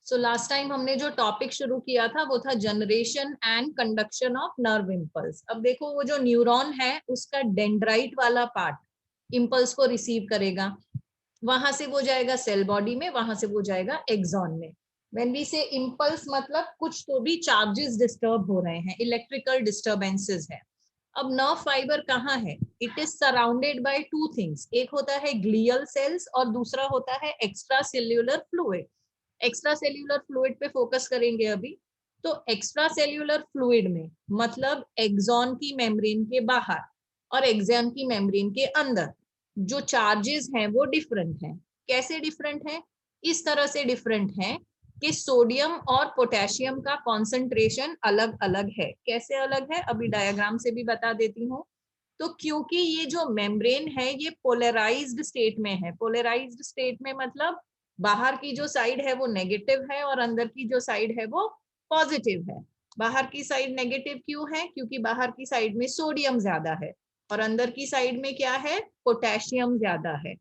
So last time हमने जो topic शुरू किया था वो था generation and conduction of nerve impulse. अब देखो वो जो न्यूरॉन है उसका डेंड्राइट वाला पार्ट इम्पल्स को रिसीव करेगा, वहां से वो जाएगा सेल बॉडी में, वहां से वो जाएगा एक्सॉन में। व्हेन वी से इम्पल्स मतलब कुछ तो भी चार्जेस डिस्टर्ब हो रहे हैं, इलेक्ट्रिकल डिस्टर्बेंसेस है। अब नर्व फाइबर कहाँ है? It is surrounded by two things, एक होता है ग्लियल सेल्स और दूसरा होता है extra cellular fluid. Extra cellular fluid पे फोकस करेंगे अभी। तो एक्स्ट्रा सेल्यूलर फ्लूइड में मतलब एक्सॉन की मेम्ब्रेन के बाहर और एक्सॉन की मेम्ब्रेन के अंदर जो चार्जेस हैं वो डिफरेंट हैं। कैसे डिफरेंट हैं? इस तरह से डिफरेंट हैं कि सोडियम और पोटेशियम का कॉन्सेंट्रेशन अलग अलग है। कैसे अलग है अभी डायग्राम से भी बता देती हूँ। तो क्योंकि ये जो मेम्ब्रेन है ये पोलराइज्ड स्टेट में है। पोलराइज्ड स्टेट में मतलब बाहर की जो साइड है वो नेगेटिव है और अंदर की जो साइड है वो पॉजिटिव है। बाहर की साइड नेगेटिव क्यों है? क्योंकि बाहर की साइड में सोडियम ज्यादा है और अंदर की साइड में क्या है? पोटेशियम ज्यादा है।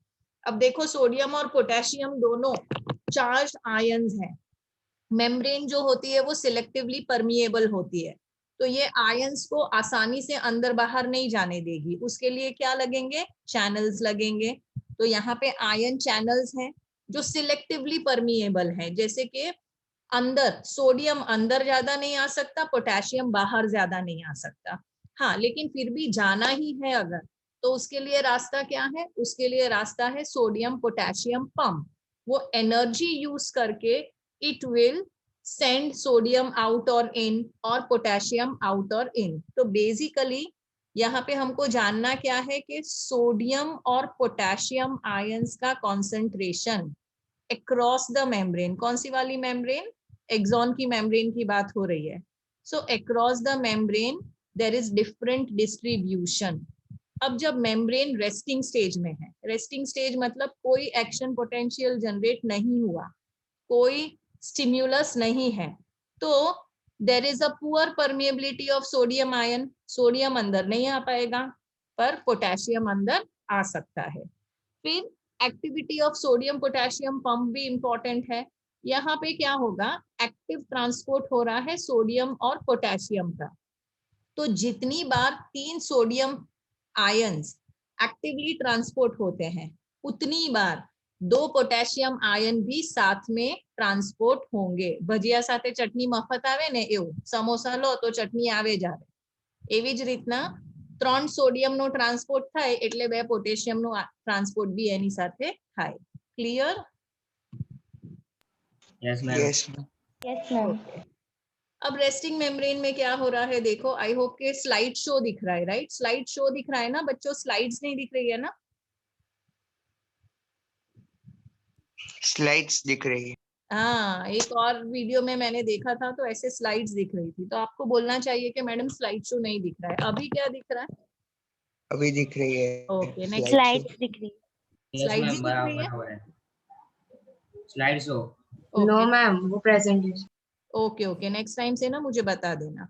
अब देखो सोडियम और पोटेशियम दोनों चार्ज आयंस हैं। मेम्ब्रेन जो होती है वो सिलेक्टिवली परमिएबल होती है, तो ये आयंस को आसानी से अंदर बाहर नहीं जाने देगी। उसके लिए क्या लगेंगे? चैनल्स लगेंगे। तो यहाँ पे आयन चैनल्स हैं जो सिलेक्टिवली परमिएबल है। जैसे कि अंदर सोडियम अंदर ज्यादा नहीं आ सकता, पोटेशियम बाहर ज्यादा नहीं आ सकता। हाँ, लेकिन फिर भी जाना ही है अगर, तो उसके लिए रास्ता क्या है? उसके लिए रास्ता है सोडियम पोटेशियम पंप। वो एनर्जी यूज करके it will send sodium out और इन और पोटेशियम आउट और इन। तो बेसिकली यहाँ पे हमको जानना क्या है कि सोडियम और पोटेशियम आयंस का कॉन्सेंट्रेशन अक्रॉस द मेम्ब्रेन, कौन सी वाली मेम्ब्रेन? एक्सॉन की मेम्ब्रेन की बात हो रही है। So across the membrane there is different distribution. अब जब मेम्ब्रेन रेस्टिंग स्टेज में है, रेस्टिंग स्टेज मतलब कोई एक्शन पोटेंशियल जनरेट नहीं हुआ, कोई स्टिम्युलस नहीं है, तो there is a poor permeability of sodium ion. Sodium अंदर नहीं आ पाएगा पर पोटेशियम अंदर आ सकता है। फिर activity of sodium potassium pump भी इंपॉर्टेंट है। यहाँ पे क्या होगा? एक्टिव ट्रांसपोर्ट हो रहा है सोडियम और पोटेशियम का। तो जितनी बार 3 सोडियम आयंस एक्टिवली ट्रांसपोर्ट होते हैं उतनी बार 2 पोटेशियम आयन भी साथ में ट्रांसपोर्ट होंगे। भजिया साथे चटनी मफत आवे ने એવું, समोसा लो तो चटनी आवे જ આવે। એવી જ રીતના 3 સોડિયમ નો ટ્રાન્સપોર્ટ થાય એટલે 2 પોટેશિયમ નો ટ્રાન્સપોર્ટ બી એની સાથે થાય। Clear? Yes ma'am. Yes ma'am. Yes ma'am. Okay. अब रेस्टिंग मेम्ब्रेन में क्या हो रहा है देखो, आई होप के स्लाइड शो दिख रहा है, राइट? स्लाइड शो दिख रहा है ना बच्चों? स्लाइड्स नहीं दिख रही है ना? स्लाइड्स दिख रही है। हाँ, एक और वीडियो में मैंने देखा था तो ऐसे स्लाइड्स दिख रही थी, तो आपको बोलना चाहिए कि मैडम स्लाइड शो नहीं दिख रहा है। अभी क्या दिख रहा है? अभी दिख रही है। ओके, नेक्स्ट स्लाइड्स दिख रही है। यस स्लाइड्स मैम, ही दिख रही है। बराबर है। Slide show. ओके मैम, वो presentation. Okay okay, next time से ना मुझे बता देना।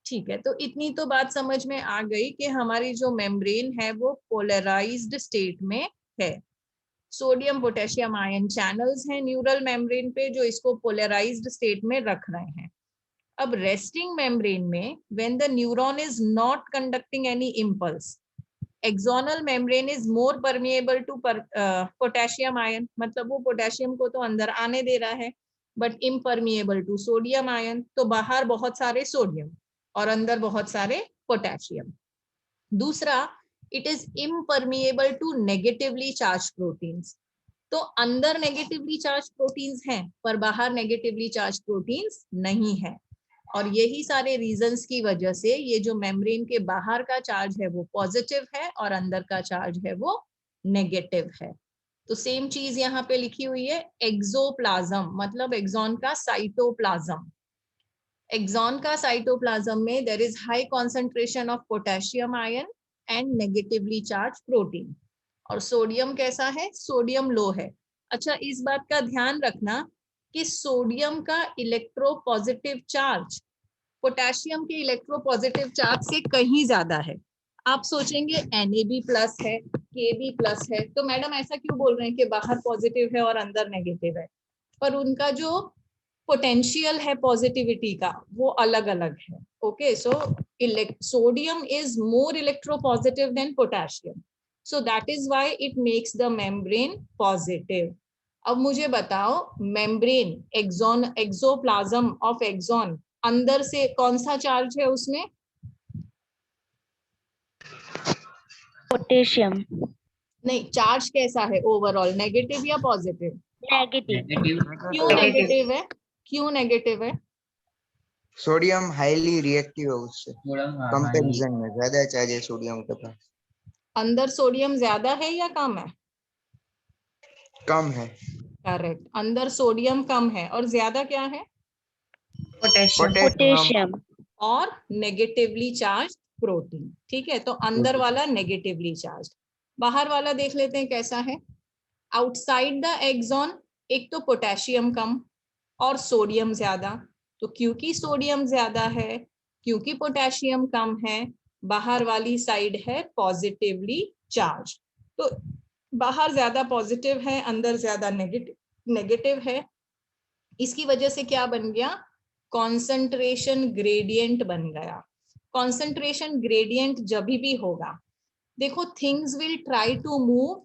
ठीक है, तो इतनी तो बात समझ में आ गई कि हमारी जो मेम्ब्रेन है वो पोलराइज्ड स्टेट में है। सोडियम पोटेशियम आयन चैनल्स हैं न्यूरल मेम्ब्रेन पे जो इसको पोलराइज्ड स्टेट में रख रहे हैं। अब रेस्टिंग मेम्ब्रेन में when the neuron is not conducting any impulse, axonal membrane is more permeable to potassium ion, मतलब वो पोटेशियम को तो अंदर आने दे रहा है but impermeable to sodium ion. तो बाहर बहुत सारे सोडियम और अंदर बहुत सारे पोटेशियम। दूसरा, it is impermeable to negatively charge proteins. तो अंदर नेगेटिवली चार्ज प्रोटीन्स हैं पर बाहर नेगेटिवली चार्ज प्रोटीन्स नहीं है। और यही सारे रीजंस की वजह से ये जो मेम्ब्रेन के बाहर का चार्ज है वो पॉजिटिव है और अंदर का चार्ज है वो नेगेटिव है। तो सेम चीज यहाँ पे लिखी हुई है, एक्सोप्लाज्म मतलब एक्सॉन का साइटोप्लाज्म। एक्सॉन का साइटोप्लाज्म में there is high concentration of potassium ion and negatively charge protein. और सोडियम कैसा है? सोडियम लो है। अच्छा, इस बात का ध्यान रखना कि सोडियम का इलेक्ट्रोपॉजिटिव चार्ज पोटेशियम के इलेक्ट्रोपॉजिटिव चार्ज से कहीं ज्यादा है। आप सोचेंगे NAB प्लस है, KB प्लस है, तो मैडम ऐसा क्यों बोल रहे हैं कि बाहर पॉजिटिव है और अंदर नेगेटिव है? पर उनका जो पोटेंशियल है पॉजिटिविटी का वो अलग अलग है. Okay, so sodium is more electropositive than potassium, so that is why it makes the membrane positive. अब मुझे बताओ मेम्ब्रेन एक्सोप्लाज्म ऑफ एक्सॉन अंदर से कौन सा चार्ज है उसमें? पोटेशियम. नहीं, चार्ज कैसा है ओवरऑल, नेगेटिव या पॉजिटिव? नेगेटिव. Negative. क्यों नेगेटिव है? क्यों नेगेटिव है? सोडियम हाईली रिएक्टिव है उससे Sodium, हाँ, कंपैरिजन में, ज्यादा चार्ज है सोडियम के पास. अंदर सोडियम ज्यादा है या कम है? कम है. करेक्ट, अंदर सोडियम कम है और ज्यादा क्या है? पोटेशियम. पोटेशियम. और नेगेटिवली चार्ज प्रोटीन. ठीक है, तो अंदर वाला नेगेटिवली चार्ज, बाहर वाला देख लेते हैं कैसा है. आउटसाइड द एक्सॉन एक तो पोटेशियम कम और सोडियम ज्यादा. तो क्योंकि सोडियम ज्यादा है, क्योंकि पोटेशियम कम है, बाहर वाली साइड है पॉजिटिवली चार्ज. तो बाहर ज्यादा पॉजिटिव है, अंदर ज्यादा नेगेटिव है. इसकी वजह से क्या बन गया? कॉन्सेंट्रेशन ग्रेडियंट बन गया. कॉन्सेंट्रेशन ग्रेडियंट जब भी होगा, देखो things will try to move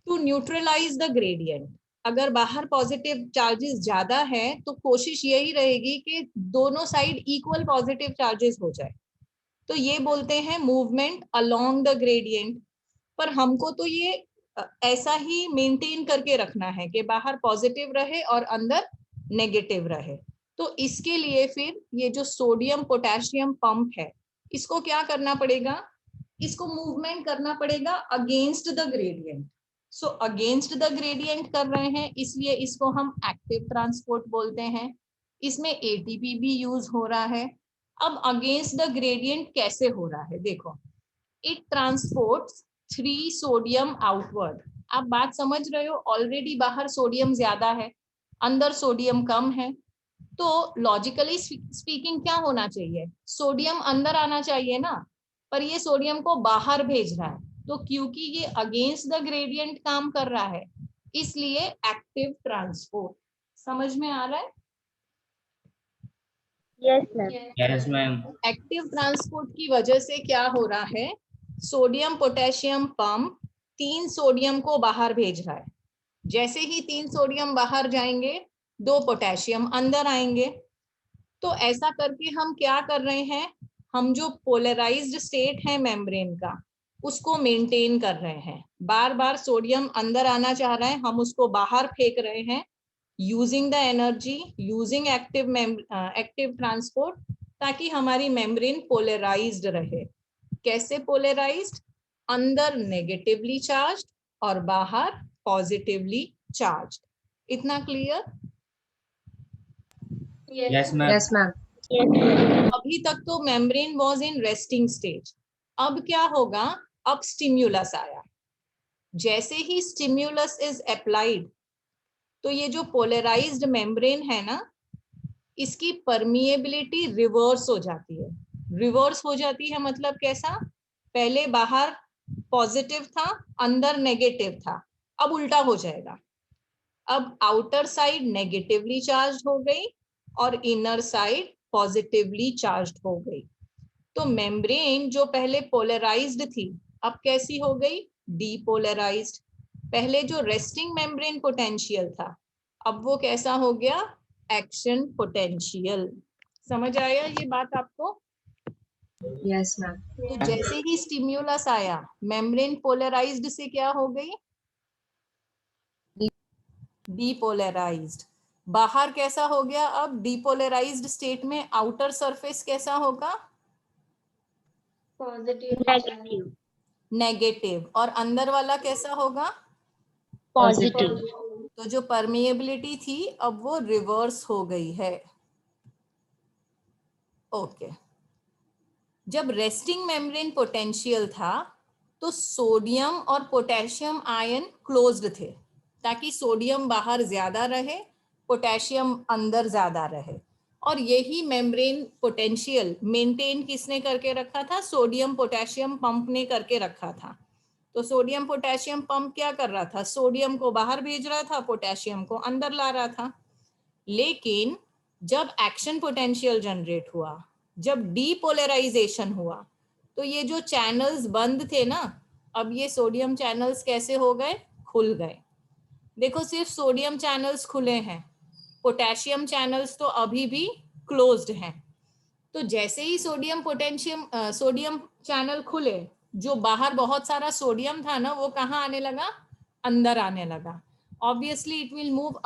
to neutralise the gradient. अगर बाहर पॉजिटिव चार्जेस ज्यादा है तो कोशिश यही रहेगी कि दोनों साइड इक्वल पॉजिटिव चार्जेस हो जाए. तो ये बोलते हैं मूवमेंट अलोंग द ग्रेडियंट. पर हमको तो ये ऐसा ही मेंटेन करके रखना है कि बाहर पॉजिटिव रहे और अंदर नेगेटिव रहे. तो इसके लिए फिर ये जो सोडियम पोटेशियम पंप है, इसको क्या करना पड़ेगा? इसको मूवमेंट करना पड़ेगा against the gradient. So against the gradient कर रहे हैं, इसलिए इसको हम एक्टिव ट्रांसपोर्ट बोलते हैं. इसमें एटीपी भी यूज हो रहा है. अब अगेंस्ट द ग्रेडियंट कैसे हो रहा है देखो. It transports 3 sodium outward. आप बात समझ रहे हो, ऑलरेडी बाहर सोडियम ज्यादा है, अंदर सोडियम कम है. तो लॉजिकली स्पीकिंग क्या होना चाहिए? सोडियम अंदर आना चाहिए ना, पर ये सोडियम को बाहर भेज रहा है. तो क्योंकि ये अगेंस्ट द ग्रेडियंट काम कर रहा है, इसलिए एक्टिव ट्रांसपोर्ट. समझ में आ रहा है? Yes ma'am. Yes, ma'am. Active transport की वजह से क्या हो रहा है? सोडियम पोटेशियम पंप 3 सोडियम को बाहर भेज रहा है. जैसे ही 3 सोडियम बाहर जाएंगे, 2 पोटेशियम अंदर आएंगे. तो ऐसा करके हम क्या कर रहे हैं? हम जो पोलराइज्ड स्टेट है मेम्ब्रेन का, उसको मेंटेन कर रहे हैं. बार बार सोडियम अंदर आना चाह रहा है, हम उसको बाहर फेंक रहे हैं using the energy, using active transport, ताकि हमारी मेम्ब्रेन पोलराइज्ड रहे. कैसे पोलराइज्ड? अंदर नेगेटिवली चार्ज और बाहर पॉजिटिवली चार्ज. इतना clear? Yes, ma'am. Yes, ma'am. अभी तक तो membrane was in resting stage. अब क्या होगा? अब स्टिम्युलस आया. जैसे ही स्टिम्युलस इज अप्लाइड, तो ये जो पोलराइज्ड मेम्ब्रेन है ना, इसकी परमिएबिलिटी रिवर्स हो जाती है. रिवर्स हो जाती है मतलब कैसा? पहले बाहर पॉजिटिव था, अंदर नेगेटिव था, अब उल्टा हो जाएगा. अब आउटर साइड नेगेटिवली चार्ज हो गई और इनर साइड पॉजिटिवली चार्ज हो गई. तो मेम्ब्रेन जो पहले पोलराइज्ड थी, अब कैसी हो गई? डीपोलराइज्ड. पहले जो रेस्टिंग मेम्ब्रेन पोटेंशियल था, अब वो कैसा हो गया? Action potential. समझ आया ये बात आपको? Yes, ma'am. तो जैसे ही स्टिम्युलस आया, मेम्ब्रेन पोलराइज्ड से क्या हो गई? डीपोलराइज्ड. बाहर कैसा हो गया? अब डीपोलराइज्ड स्टेट में आउटर सरफेस कैसा होगा? नेगेटिव. नेगेटिव. और अंदर वाला कैसा होगा? पॉजिटिव. तो जो परमिएबिलिटी थी, अब वो रिवर्स हो गई है. ओके. जब रेस्टिंग मेम्ब्रेन पोटेंशियल था, तो सोडियम और पोटेशियम आयन क्लोज्ड थे, ताकि सोडियम बाहर ज्यादा रहे, पोटेशियम अंदर ज्यादा रहे. और यही मेम्ब्रेन पोटेंशियल मेंटेन किसने करके रखा था? सोडियम पोटेशियम पंप ने करके रखा था. तो सोडियम पोटेशियम पंप क्या कर रहा था? सोडियम को बाहर भेज रहा था, पोटेशियम को अंदर ला रहा था. लेकिन जब एक्शन पोटेंशियल जनरेट हुआ, जब डीपोलराइजेशन हुआ, तो ये जो चैनल्स बंद थे ना, अब ये सोडियम चैनल्स कैसे हो गए? खुल गए। देखो सिर्फ सोडियम चैनल्स खुले हैं, पोटेशियम चैनल्स तो अभी भी क्लोज्ड हैं। तो जैसे ही सोडियम चैनल खुले, जो बाहर बहुत सारा सोडियम था ना, वो कहाँ आने लगा? अंदर आने लगा। Obviously it will move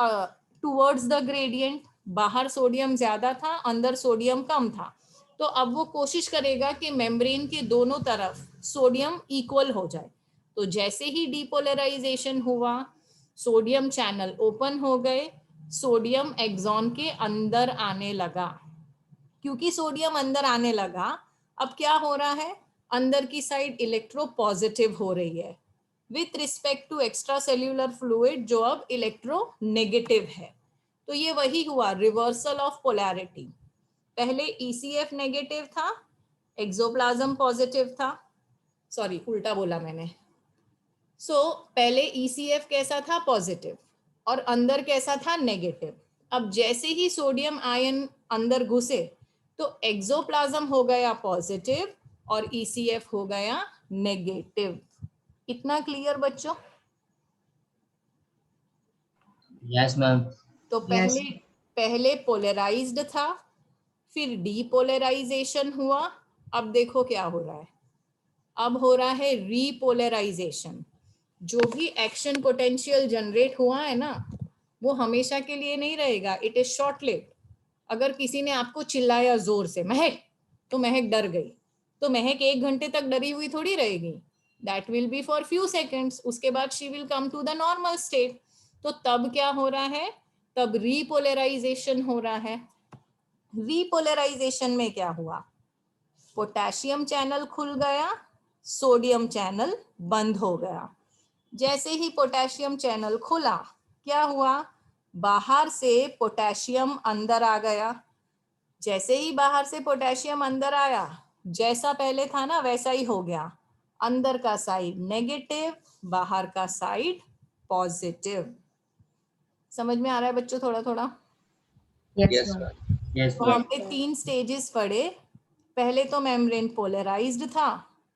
towards the gradient. बाहर सोडियम ज्यादा था, अंदर सोडियम कम था, तो अब वो कोशिश करेगा कि मेम्ब्रेन के दोनों तरफ सोडियम इक्वल हो जाए। तो जैसे ही डीपोलराइजेशन हुआ, सोडियम चैनल ओपन हो गए, सोडियम एक्सॉन के अंदर आने लगा। क्योंकि सोडियम अंदर आने लगा, अब क्या हो रहा है? अंदर की साइड इलेक्ट्रो पॉजिटिव हो रही है with respect to extra cellular fluid, जो अब इलेक्ट्रो नेगेटिव है। तो ये वही हुआ, रिवर्सल ऑफ पोलैरिटी। पहले ECF नेगेटिव था, एक्सोप्लाज्म पॉजिटिव था। सॉरी, उल्टा बोला मैंने। पहले ECF कैसा था? पॉजिटिव, और अंदर कैसा था? नेगेटिव। अब जैसे ही सोडियम आयन अंदर घुसे, तो एक्सोप्लाज्म हो गया पॉजिटिव और ECF हो गया नेगेटिव। इतना क्लियर बच्चों? Yes, ma'am. तो Yes. पहले पोलराइज्ड था, फिर डीपोलराइजेशन हुआ। अब देखो क्या हो रहा है, अब हो रहा है रीपोलराइजेशन। जो भी एक्शन पोटेंशियल जनरेट हुआ है ना, वो हमेशा के लिए नहीं रहेगा, इट इज शॉर्ट लिव्ड। अगर किसी ने आपको चिल्लाया जोर से, महक, तो महक डर गई, तो महक 1 घंटे तक डरी हुई थोड़ी रहेगी। That will be for few seconds, उसके बाद she will come to the normal state. तो तब क्या हो रहा है? तब रीपोलराइजेशन हो रहा है। रीपोलराइजेशन में क्या हुआ? पोटेशियम चैनल खुल गया, सोडियम चैनल बंद हो गया। जैसे ही पोटेशियम चैनल खुला, क्या हुआ? बाहर से पोटेशियम अंदर आ गया। जैसे ही बाहर से पोटेशियम अंदर आया, जैसा पहले था ना वैसा ही हो गया। अंदर का साइड नेगेटिव, बाहर का साइड पॉजिटिव। समझ में आ रहा है बच्चों थोड़ा थोड़ा? Yes, Yes, ma'am. ma'am. Yes, तो ma'am. हमने 3 स्टेजेस पढ़े। पहले तो मेम्ब्रेन पोलराइज्ड था,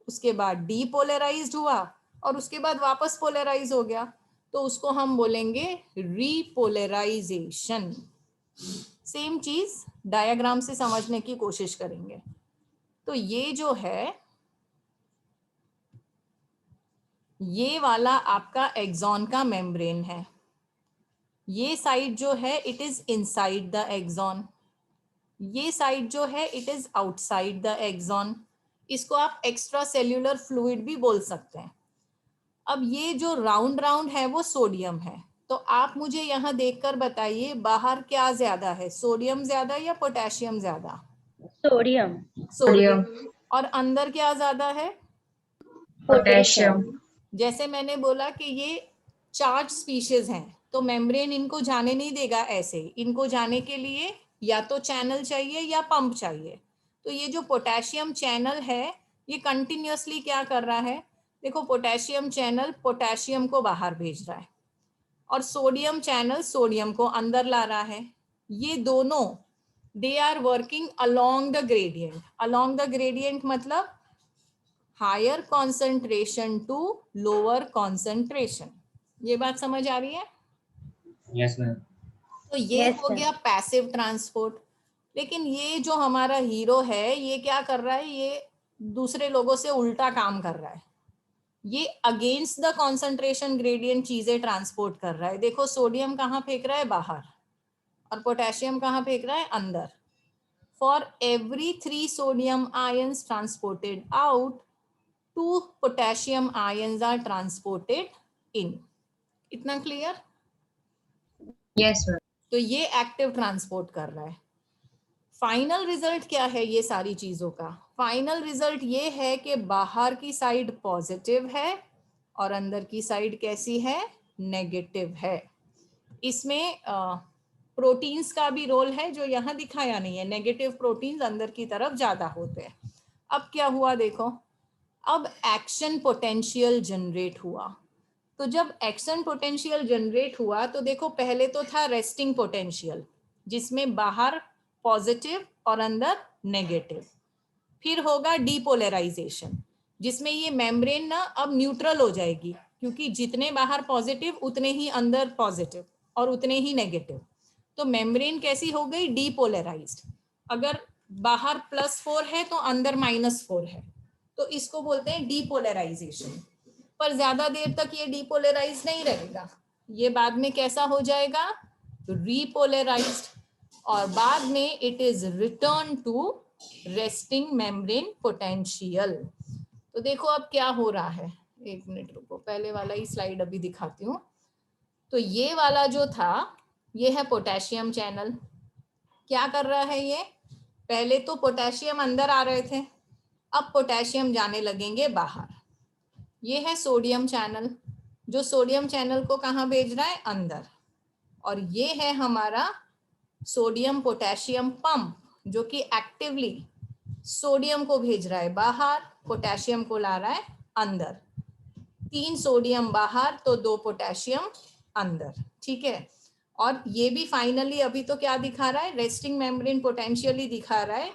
उसके बाद डीपोलराइज्ड हुआ, और उसके बाद वापस पोलराइज हो गया। तो उसको हम बोलेंगे रीपोलराइजेशन। सेम चीज डायग्राम से समझने की कोशिश करेंगे। तो ये जो है, ये वाला आपका एक्सॉन का मेम्ब्रेन है। ये साइड जो है it is inside the axon, ये साइड जो है it is outside the axon. इसको आप एक्स्ट्रा सेल्यूलर फ्लूइड भी बोल सकते हैं। अब ये जो राउंड राउंड है वो सोडियम है। तो आप मुझे यहाँ देखकर बताइए, बाहर क्या ज्यादा है, सोडियम ज्यादा या पोटेशियम ज्यादा? Sodium. सोडियम। और अंदर क्या ज्यादा है? Potassium. जैसे मैंने बोला कि ये चार्ज स्पीशीज हैं, तो मेम्ब्रेन इनको जाने नहीं देगा ऐसे। इनको जाने के लिए या तो चैनल चाहिए या पंप चाहिए। तो ये जो पोटेशियम चैनल है, ये कंटिन्यूअसली क्या कर रहा है? देखो, पोटेशियम चैनल पोटेशियम को बाहर भेज रहा है, और सोडियम चैनल सोडियम को अंदर ला रहा है। ये दोनों they are working along the gradient. Along the gradient मतलब higher concentration to lower concentration. ये बात समझ आ रही है? Yes, ma'am. तो ये Yes, हो sir. गया पैसिव ट्रांसपोर्ट। लेकिन ये जो हमारा हीरो है, ये क्या कर रहा है? ये दूसरे लोगों से उल्टा काम कर रहा है। ये अगेंस्ट द कॉन्सेंट्रेशन ग्रेडियंट चीजें ट्रांसपोर्ट कर रहा है। देखो, सोडियम कहाँ फेंक रहा है? बाहर। और पोटेशियम कहाँ फेंक रहा है? अंदर। For every 3 sodium ions transported out, 2 potassium ions are transported in. इतना क्लियर? Yes, ma'am. तो ये एक्टिव ट्रांसपोर्ट कर रहा है। फाइनल रिजल्ट क्या है ये सारी चीजों का? फाइनल रिजल्ट ये है कि बाहर की साइड पॉजिटिव है और अंदर की साइड कैसी है? नेगेटिव है। इसमें प्रोटीन्स का भी रोल है, जो यहाँ दिखाया नहीं है। नेगेटिव प्रोटीन्स अंदर की तरफ ज्यादा होते हैं। अब क्या हुआ देखो, अब एक्शन पोटेंशियल जनरेट हुआ। तो जब एक्शन पोटेंशियल जनरेट हुआ, तो देखो पहले तो था रेस्टिंग पोटेंशियल, जिसमें बाहर पॉजिटिव और अंदर नेगेटिव। फिर होगा डीपोलराइजेशन, जिसमें ये मेम्ब्रेन ना अब न्यूट्रल हो जाएगी, क्योंकि जितने बाहर पॉजिटिव उतने ही अंदर पॉजिटिव और उतने ही नेगेटिव। तो मेम्ब्रेन कैसी हो गई? डीपोलराइज्ड। अगर बाहर +4 है तो अंदर -4 है, तो इसको बोलते हैं डीपोलराइजेशन। पर ज्यादा देर तक ये डीपोलराइज नहीं रहेगा, ये बाद में कैसा हो जाएगा? रीपोलराइज्ड, और बाद में it is return to resting membrane potential. तो देखो अब क्या हो रहा है, एक मिनट रुको, पहले वाला ही स्लाइड अभी दिखाती हूँ। तो ये वाला जो था, ये है पोटेशियम चैनल। क्या कर रहा है ये? पहले तो पोटेशियम अंदर आ रहे थे, अब पोटेशियम जाने लगेंगे बाहर। ये है सोडियम चैनल, जो सोडियम चैनल को कहाँ भेज रहा है? अंदर। और ये है हमारा सोडियम पोटेशियम पंप, जो कि एक्टिवली सोडियम को भेज रहा है बाहर, पोटेशियम को ला रहा है अंदर। 3 सोडियम बाहर तो 2 पोटेशियम अंदर, ठीक है। और ये भी फाइनली अभी तो क्या दिखा रहा है? रेस्टिंग मेम्ब्रेन पोटेंशियली दिखा रहा है,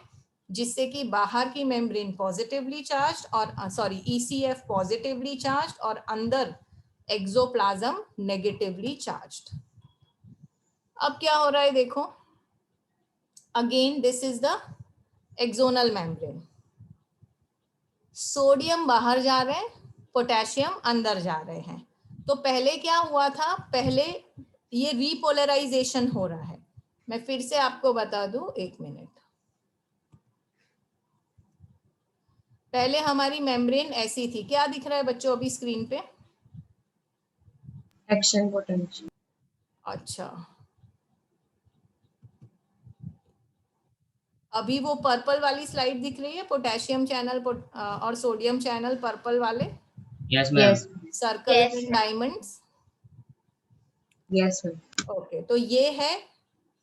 जिससे कि बाहर की मेम्ब्रेन पॉजिटिवली चार्ज और ECF पॉजिटिवली चार्ज और अंदर एक्सोप्लाज्म नेगेटिवली चार्ज्ड। अब क्या हो रहा है देखो, again this is the axonal membrane. Sodium बाहर जा रहे हैं, पोटेशियम अंदर जा रहे हैं। तो पहले क्या हुआ था? पहले ये रीपोलराइजेशन हो रहा है। मैं फिर से आपको बता दूं, एक मिनट। पहले हमारी मेम्ब्रेन ऐसी थी, क्या दिख रहा है बच्चों अभी स्क्रीन पे? Action potential. अच्छा, अभी वो पर्पल वाली स्लाइड दिख रही है, पोटेशियम चैनल और सोडियम चैनल पर्पल वाले, Yes, ma'am. Yes. Circle Yes. And diamonds. Yes, ma'am. Okay, तो ये है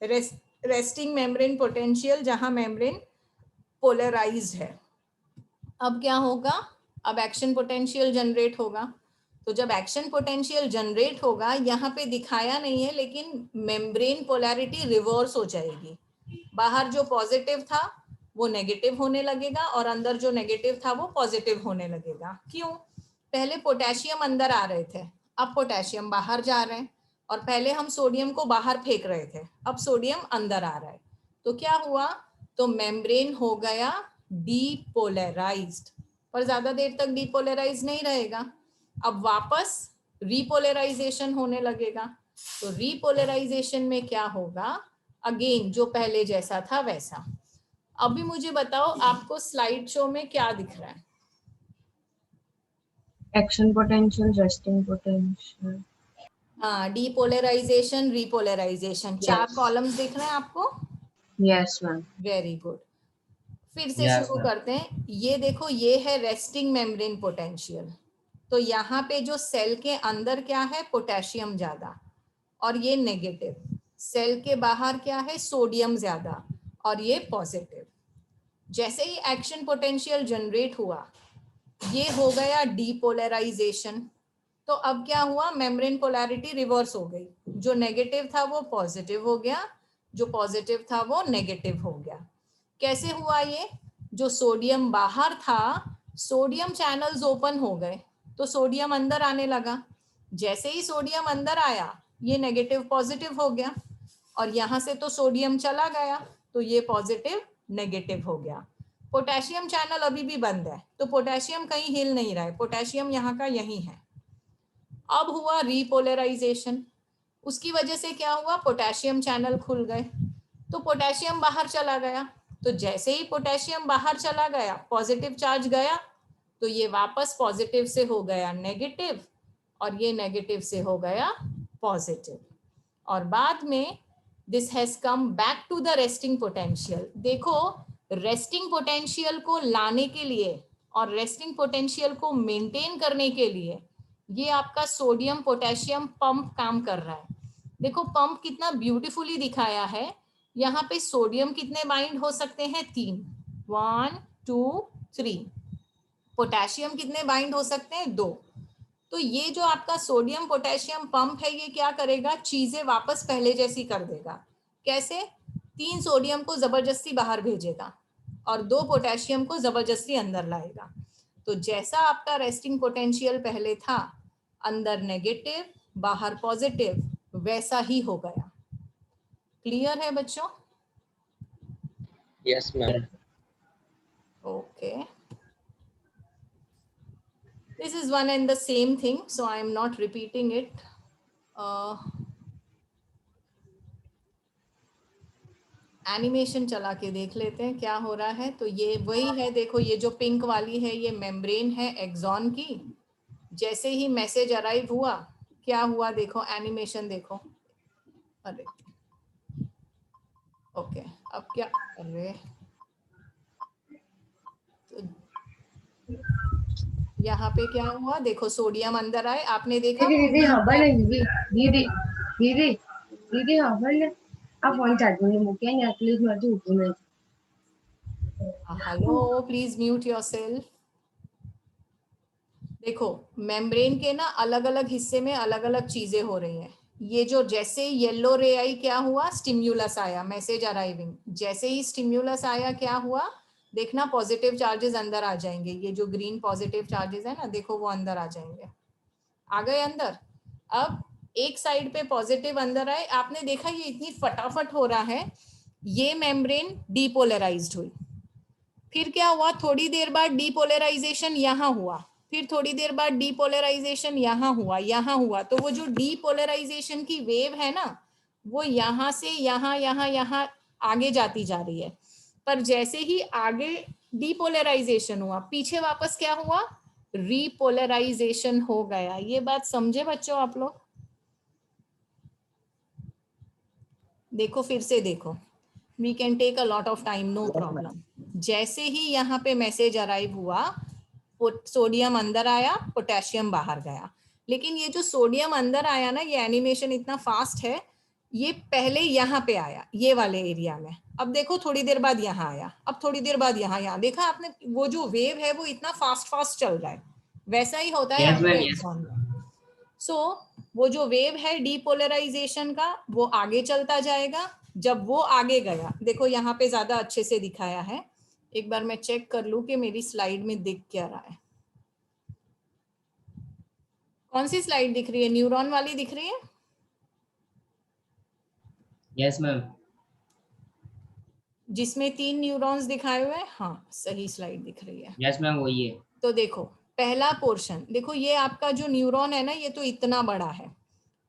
रेस्टिंग मेम्ब्रेन पोटेंशियल, जहां मेम्ब्रेन पोलराइज्ड है। अब क्या होगा? अब एक्शन पोटेंशियल जनरेट होगा। तो जब एक्शन पोटेंशियल जनरेट होगा, यहाँ पे दिखाया नहीं है, लेकिन मेम्ब्रेन पोलैरिटी रिवर्स हो जाएगी। बाहर जो पॉजिटिव था वो नेगेटिव होने लगेगा और अंदर जो नेगेटिव था वो पॉजिटिव होने लगेगा। क्यों? पहले पोटेशियम अंदर आ रहे थे, अब पोटेशियम बाहर जा रहे हैं, और पहले हम सोडियम को बाहर फेंक रहे थे, अब सोडियम अंदर आ रहा है। तो क्या हुआ? तो मेम्ब्रेन हो गया डीपोलराइज्ड, पर ज्यादा देर तक डीपोलराइज नहीं रहेगा, अब वापस रीपोलराइजेशन होने लगेगा। तो रीपोलराइजेशन में क्या होगा? अगेन जो पहले जैसा था वैसा। अभी मुझे बताओ, आपको स्लाइड शो में क्या दिख रहा है? Action potential, resting potential. हाँ, डीपोलराइजेशन, रीपोलराइजेशन, 4 Yes. कॉलम्स दिख रहे हैं आपको? Yes, ma'am. Very good. फिर से Yes, शुरू ma'am. करते हैं। ये देखो, ये है रेस्टिंग मेम्ब्रेन पोटेंशियल। तो यहाँ पे जो सेल के अंदर क्या है? पोटेशियम ज्यादा और ये नेगेटिव। सेल के बाहर क्या है? सोडियम ज्यादा और ये पॉजिटिव। जैसे ही एक्शन पोटेंशियल जनरेट हुआ, ये हो गया डीपोलराइजेशन। तो अब क्या हुआ? मेम्ब्रेन पोलैरिटी रिवर्स हो गई, जो नेगेटिव था वो पॉजिटिव हो गया, जो पॉजिटिव था वो नेगेटिव हो गया। कैसे हुआ ये? जो सोडियम बाहर था, सोडियम चैनल्स ओपन हो गए, तो सोडियम अंदर आने लगा। जैसे ही सोडियम अंदर आया, ये नेगेटिव पॉजिटिव हो गया, और यहाँ से तो सोडियम चला गया, तो ये पॉजिटिव नेगेटिव हो गया। पोटेशियम चैनल अभी भी बंद है, तो पोटेशियम कहीं हिल नहीं रहा है, पोटेशियम यहाँ का यही है। अब हुआ रीपोलराइजेशन, उसकी वजह से क्या हुआ? पोटेशियम चैनल खुल गए, तो पोटेशियम बाहर चला गया। तो जैसे ही पोटेशियम बाहर चला गया, पॉजिटिव चार्ज गया, तो ये वापस पॉजिटिव से हो गया नेगेटिव, और ये नेगेटिव से हो गया पॉजिटिव, और बाद में this has come back to the resting potential. देखो, रेस्टिंग पोटेंशियल को लाने के लिए और रेस्टिंग पोटेंशियल को मेंटेन करने के लिए ये आपका सोडियम पोटेशियम पंप काम कर रहा है। देखो पंप कितना ब्यूटीफुली दिखाया है। यहाँ पे सोडियम कितने बाइंड हो सकते हैं? 3, 1 2 3। पोटेशियम कितने बाइंड हो सकते हैं? 2। तो ये जो आपका सोडियम पोटेशियम पंप है, ये क्या करेगा? चीजें वापस पहले जैसी कर देगा। कैसे? 3 सोडियम को जबरदस्ती बाहर भेजेगा और 2 पोटेशियम को जबरदस्ती अंदर लाएगा। तो जैसा आपका रेस्टिंग पोटेंशियल पहले था, अंदर नेगेटिव बाहर पॉजिटिव, वैसा ही हो गया। क्लियर है बच्चों? Yes, ma'am. Okay. This is one and the same thing, so I am not repeating it. Animation चला के देख लेते हैं क्या हो रहा है। तो ये वही है, देखो ये जो पिंक वाली है ये मेम्ब्रेन है एक्सॉन की। जैसे ही मैसेज अराइव हुआ, क्या हुआ देखो, एनिमेशन देखो। अरे ओके, अब क्या, अरे तो यहाँ पे क्या हुआ देखो, सोडियम अंदर आए, आपने देखा दीदी हाँ बने दीदी दीदी दीदी हाँ बने आ फोन चार्जिंग में मूक्या ने प्लीज मत ऊपर में। Hello, please mute yourself. देखो मेम्ब्रेन के ना अलग अलग हिस्से में अलग अलग चीजें हो रही हैं। ये जो जैसे येलो रे आई, क्या हुआ, स्टिम्युलस आया, मैसेज अराइविंग। जैसे ही स्टिम्युलस आया क्या हुआ, देखना पॉजिटिव चार्जेस अंदर आ जाएंगे। ये जो ग्रीन पॉजिटिव चार्जेस है ना, देखो वो अंदर आ जाएंगे, आ गए अंदर। अब एक साइड पे पॉजिटिव अंदर आए, आपने देखा ये इतनी फटाफट हो रहा है। ये मेम्ब्रेन डीपोलराइज्ड हुई, फिर क्या हुआ, थोड़ी देर बाद डीपोलराइजेशन यहाँ हुआ, फिर थोड़ी देर बाद डीपोलराइजेशन यहाँ हुआ। तो वो जो डीपोलराइजेशन की वेव है ना, वो यहाँ से यहाँ यहाँ यहाँ आगे जाती जा रही है। पर जैसे ही आगे डीपोलराइजेशन हुआ, पीछे वापस क्या हुआ, रीपोलराइजेशन हो गया। ये बात समझे बच्चों आप लोग? देखो फिर से देखो, we can take a lot of time, no problem. जैसे ही यहाँ पे मैसेज अराइव हुआ, सोडियम अंदर आया, पोटेशियम बाहर गया। लेकिन ये जो सोडियम अंदर आया ना, ये एनिमेशन इतना फास्ट है, ये पहले यहाँ पे आया ये वाले एरिया में, अब देखो थोड़ी देर बाद यहाँ आया, अब थोड़ी देर बाद यहाँ देखा आपने, वो जो वेव है वो इतना फास्ट चल रहा है। वैसा ही होता है Yes, आपके ma'am. Yes. एक्सॉन में। सो वो जो वेव है डीपोलराइजेशन का, वो आगे चलता जाएगा। जब वो आगे गया, देखो यहाँ पे ज्यादा अच्छे से दिखाया है, एक बार मैं चेक कर लूं कि मेरी स्लाइड में दिख क्या रहा है। कौन सी स्लाइड दिख रही है, न्यूरॉन वाली दिख रही है? Yes, ma'am. जिसमें 3 न्यूरॉन्स दिखाए हुए हैं, हाँ सही स्लाइड दिख रही है। Yes, ma'am. वही है। तो देखो पहला पोर्शन देखो, ये आपका जो न्यूरॉन है ना, ये तो इतना बड़ा है।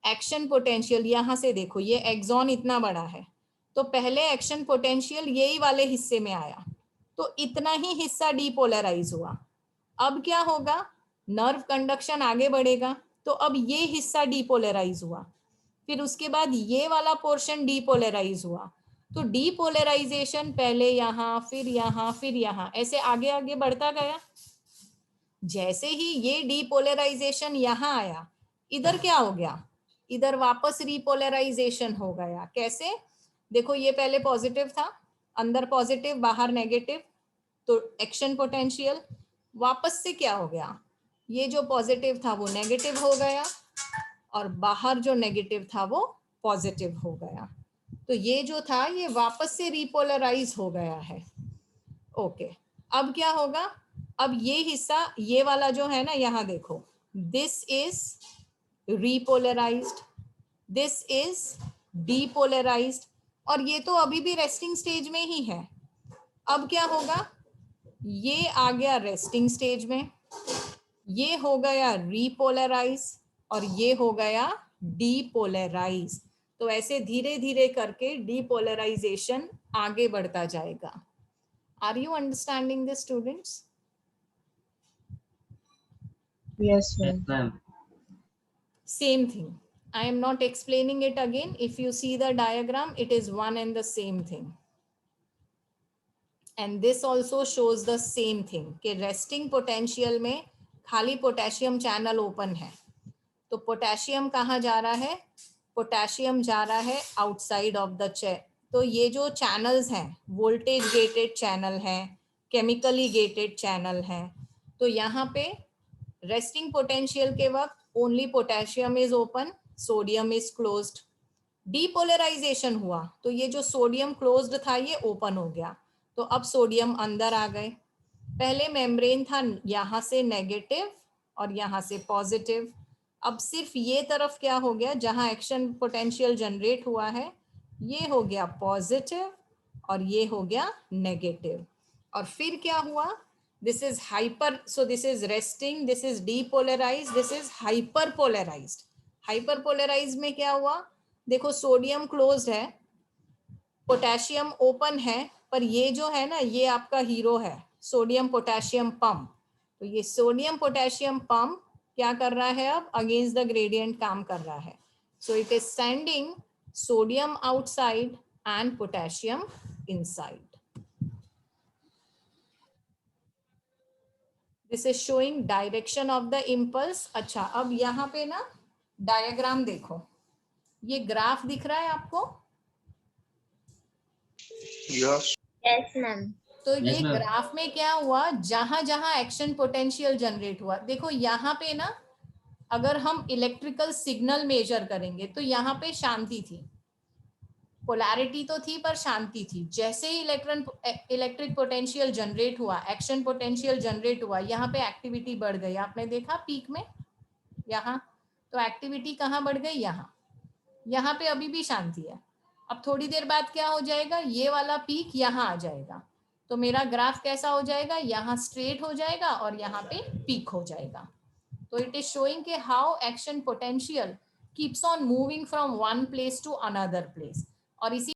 एक्शन पोटेंशियल यहाँ से देखो, ये एक्सॉन इतना बड़ा है, तो पहले एक्शन पोटेंशियल यही वाले हिस्से में आया, तो इतना ही हिस्सा डीपोलराइज हुआ। अब क्या होगा, नर्व कंडक्शन आगे बढ़ेगा, तो अब ये हिस्सा डीपोलराइज हुआ, फिर उसके बाद ये वाला पोर्शन डीपोलराइज हुआ। तो डीपोलराइजेशन पहले यहाँ, फिर यहाँ, फिर यहाँ, ऐसे आगे आगे बढ़ता गया। जैसे ही ये डीपोलराइजेशन यहाँ आया, इधर क्या हो गया, इधर वापस रिपोलराइजेशन हो गया। कैसे, देखो ये पहले पॉजिटिव था, अंदर पॉजिटिव बाहर नेगेटिव, तो एक्शन पोटेंशियल वापस से क्या हो गया, ये जो पॉजिटिव था वो नेगेटिव हो गया और बाहर जो नेगेटिव था वो पॉजिटिव हो गया। तो ये जो था ये वापस से रिपोलराइज हो गया है। ओके, अब क्या होगा, अब ये हिस्सा ये वाला जो है ना, यहाँ देखो, this is repolarised, this is depolarised, और ये तो अभी भी रेस्टिंग स्टेज में ही है। अब क्या होगा, ये आ गया रेस्टिंग स्टेज में, ये हो गया रिपोलराइज और ये हो गया डीपोलराइज। तो ऐसे धीरे धीरे करके डीपोलराइजेशन आगे बढ़ता जाएगा। Are you understanding this, students? Yes, Yes, ma'am. ma'am. Same thing. I am not explaining it again. If you see the diagram, it is one and the same thing. And this also shows the same thing कि resting potential में खाली potassium channel open है, तो potassium कहाँ जा रहा है, potassium जा रहा है आउटसाइड ऑफ द चेन। तो ये जो चैनल्स हैं, वोल्टेज गेटेड चैनल हैं, केमिकली गेटेड चैनल हैं। तो यहाँ पे रेस्टिंग पोटेंशियल के वक्त only potassium is open, sodium is closed. Depolarisation हुआ तो ये जो सोडियम क्लोज्ड था ये ओपन हो गया, तो अब सोडियम अंदर आ गए। पहले मेम्ब्रेन था यहाँ से नेगेटिव और यहाँ से पॉजिटिव, अब सिर्फ ये तरफ क्या हो गया, जहां एक्शन पोटेंशियल जनरेट हुआ है ये हो गया पॉजिटिव और ये हो गया नेगेटिव। और फिर क्या हुआ, this is hyper, so this is resting, this is depolarised, this is hyperpolarised. Hyperpolarised में क्या हुआ, देखो सोडियम क्लोज्ड है, पोटेशियम ओपन है, पर ये जो है ना ये आपका हीरो है सोडियम पोटेशियम पंप। तो ये सोडियम पोटेशियम पंप क्या कर रहा है, अब अगेंस्ट द ग्रेडियंट काम कर रहा है। So it is sending sodium outside and potassium inside. This is showing direction of the impulse. अच्छा, अब यहाँ पे ना डायग्राम देखो, ये ग्राफ दिख रहा है आपको? Yes. Yes, ma'am. तो Yes, ये ma'am. ग्राफ में क्या हुआ, जहां जहां एक्शन पोटेंशियल जनरेट हुआ, देखो यहाँ पे ना अगर हम इलेक्ट्रिकल सिग्नल मेजर करेंगे तो यहाँ पे शांति थी, पोलैरिटी तो थी पर शांति थी। जैसे ही इलेक्ट्रिक पोटेंशियल जनरेट हुआ, एक्शन पोटेंशियल जनरेट हुआ, यहाँ पे एक्टिविटी बढ़ गई। आपने देखा पीक में यहाँ, तो एक्टिविटी कहाँ बढ़ गई, यहाँ पे अभी भी शांति है। अब थोड़ी देर बाद क्या हो जाएगा, ये वाला पीक यहाँ आ जाएगा, तो मेरा ग्राफ कैसा हो जाएगा, यहाँ स्ट्रेट हो जाएगा और यहाँ पे पीक हो जाएगा। तो इट इज शोइंग के how action potential keeps on moving from one place to another place. और इसी